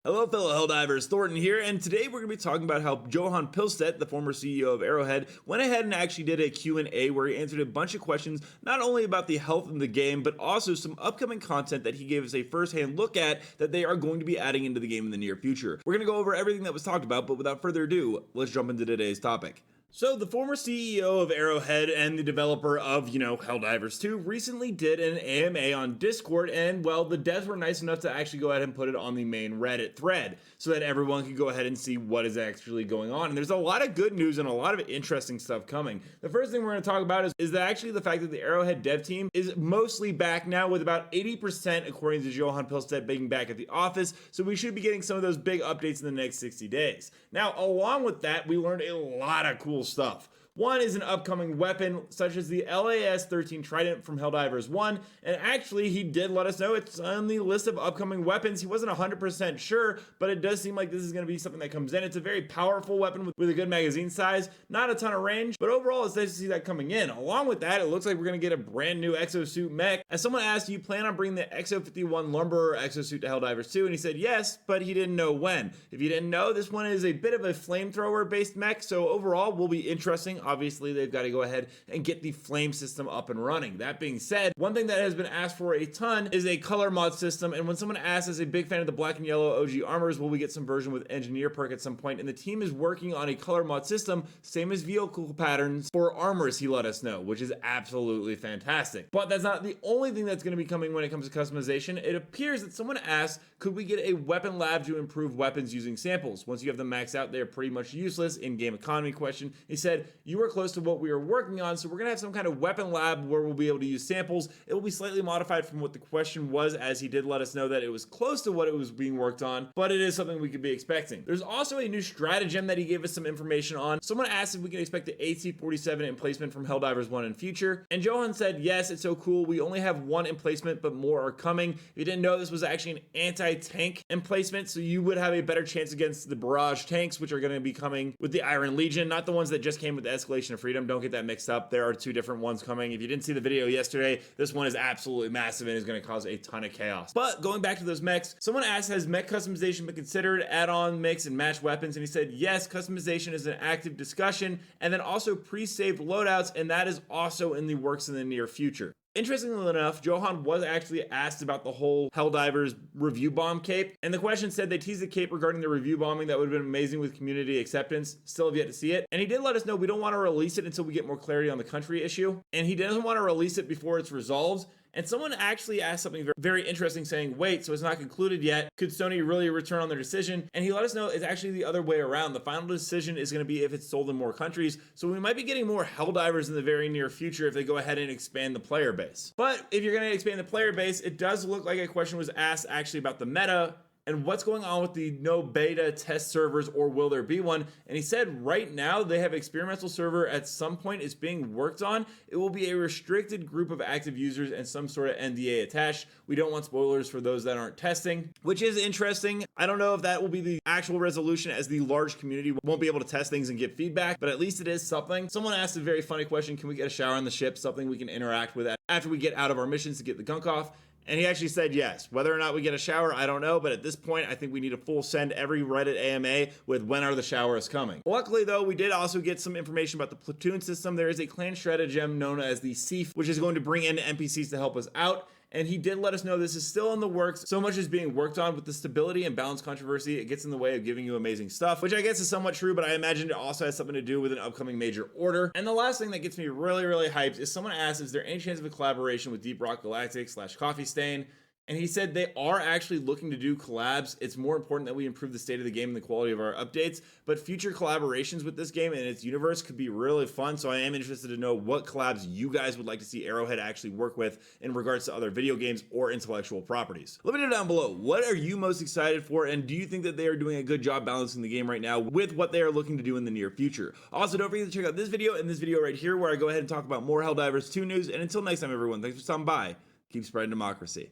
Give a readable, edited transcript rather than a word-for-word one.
Hello fellow Helldivers, Thornton here, and today we're going to be talking about how Johan Pilstedt, the former CEO of Arrowhead, went ahead and actually did a Q&A where he answered a bunch of questions not only about the health of the game, but also some upcoming content that he gave us a first-hand look at that they are going to be adding into the game in the near future. We're going to go over everything that was talked about, but without further ado, let's jump into today's topic. So the former CEO of Arrowhead and the developer of, Helldivers 2 recently did an AMA on Discord, and well, the devs were nice enough to actually go ahead and put it on the main Reddit thread so that everyone could go ahead and see what is actually going on. And there's a lot of good news and a lot of interesting stuff coming. The first thing we're going to talk about is that actually the fact that the Arrowhead dev team is mostly back now, with about 80% according to Johan Pilstedt being back at the office, so we should be getting some of those big updates in the next 60 days. Now, along with that, we learned a lot of cool stuff. One is an upcoming weapon, such as the LAS-13 Trident from Helldivers 1, and actually he did let us know it's on the list of upcoming weapons. He wasn't 100% sure, but it does seem like this is going to be something that comes in. It's a very powerful weapon with a good magazine size, not a ton of range, but overall it's nice to see that coming in. Along with that, it looks like we're going to get a brand new Exo Suit mech. As someone asked, do you plan on bringing the Exo-51 Lumberer Exo Suit to Helldivers 2? And he said yes, but he didn't know when. If you didn't know, this one is a bit of a flamethrower based mech, so overall will be interesting. Obviously, they've got to go ahead and get the flame system up and running. That being said, one thing that has been asked for a ton is a color mod system, and when someone asks, as a big fan of the black and yellow OG armors, will we get some version with engineer perk at some point? And the team is working on a color mod system, same as vehicle patterns for armors, he let us know, which is absolutely fantastic. But that's not the only thing that's going to be coming when it comes to customization. It appears that someone asked, could we get a weapon lab to improve weapons using samples? Once you have them maxed out, they're pretty much useless. In-game economy question. He said, you were close to what we are working on, so we're gonna have some kind of weapon lab where we'll be able to use samples. It will be slightly modified from what the question was, as he did let us know that it was close to what it was being worked on, but it is something we could be expecting. There's also a new stratagem that he gave us some information on. Someone asked if we can expect the AT47 In Placement from Helldivers 1 in future, and Johan said yes, it's so cool. We only have one emplacement, but more are coming. If you didn't know, this was actually an anti-tank emplacement, so you would have a better chance against the barrage tanks, which are going to be coming with the Iron Legion, not the ones that just came with the Escalation of Freedom. Don't get that mixed up. There are two different ones coming. If you didn't see the video yesterday, this one is absolutely massive and is going to cause a ton of chaos. But going back to those mechs, someone asked, has mech customization been considered, add-on mix and match weapons? And he said yes, customization is an active discussion, and then also pre-saved loadouts, and that is also in the works in the near future. Interestingly enough, Johan was actually asked about the whole Helldivers review bomb cape, and the question said they teased the cape regarding the review bombing that would have been amazing with community acceptance. Still have yet to see it, and he did let us know we don't want to release it until we get more clarity on the country issue, and he doesn't want to release it before it's resolved. And someone actually asked something very interesting, saying, wait, so it's not concluded yet. Could Sony really return on their decision? And he let us know it's actually the other way around. The final decision is going to be if it's sold in more countries. So we might be getting more Helldivers in the very near future if they go ahead and expand the player base. But if you're going to expand the player base, it does look like a question was asked actually about the meta and what's going on with the no beta test servers, or will there be one? And he said right now they have experimental server at some point is being worked on. It will be a restricted group of active users and some sort of NDA attached. We don't want spoilers for those that aren't testing, which is interesting. I don't know if that will be the actual resolution, as the large community won't be able to test things and get feedback, but at least it is something. Someone asked a very funny question, can we get a shower on the ship, something we can interact with after we get out of our missions to get the gunk off? And he actually said yes. Whether or not we get a shower, I don't know, but at this point, I think we need to full send every Reddit AMA with when are the showers coming. Luckily, though, we did also get some information about the platoon system. There is a clan stratagem known as the Thief, which is going to bring in NPCs to help us out. And he did let us know this is still in the works. So much is being worked on. With the stability and balance controversy, it gets in the way of giving you amazing stuff, which I guess is somewhat true, but I imagine it also has something to do with an upcoming major order. And the last thing that gets me really, really hyped is someone asked, is there any chance of a collaboration with Deep Rock Galactic / Coffee Stain? And he said they are actually looking to do collabs. It's more important that we improve the state of the game and the quality of our updates, but future collaborations with this game and its universe could be really fun. So I am interested to know what collabs you guys would like to see Arrowhead actually work with in regards to other video games or intellectual properties. Let me know down below, what are you most excited for, and do you think that they are doing a good job balancing the game right now with what they are looking to do in the near future? Also, don't forget to check out this video and this video right here, where I go ahead and talk about more Helldivers 2 news. And until next time, everyone, thanks for stopping by. Keep spreading democracy.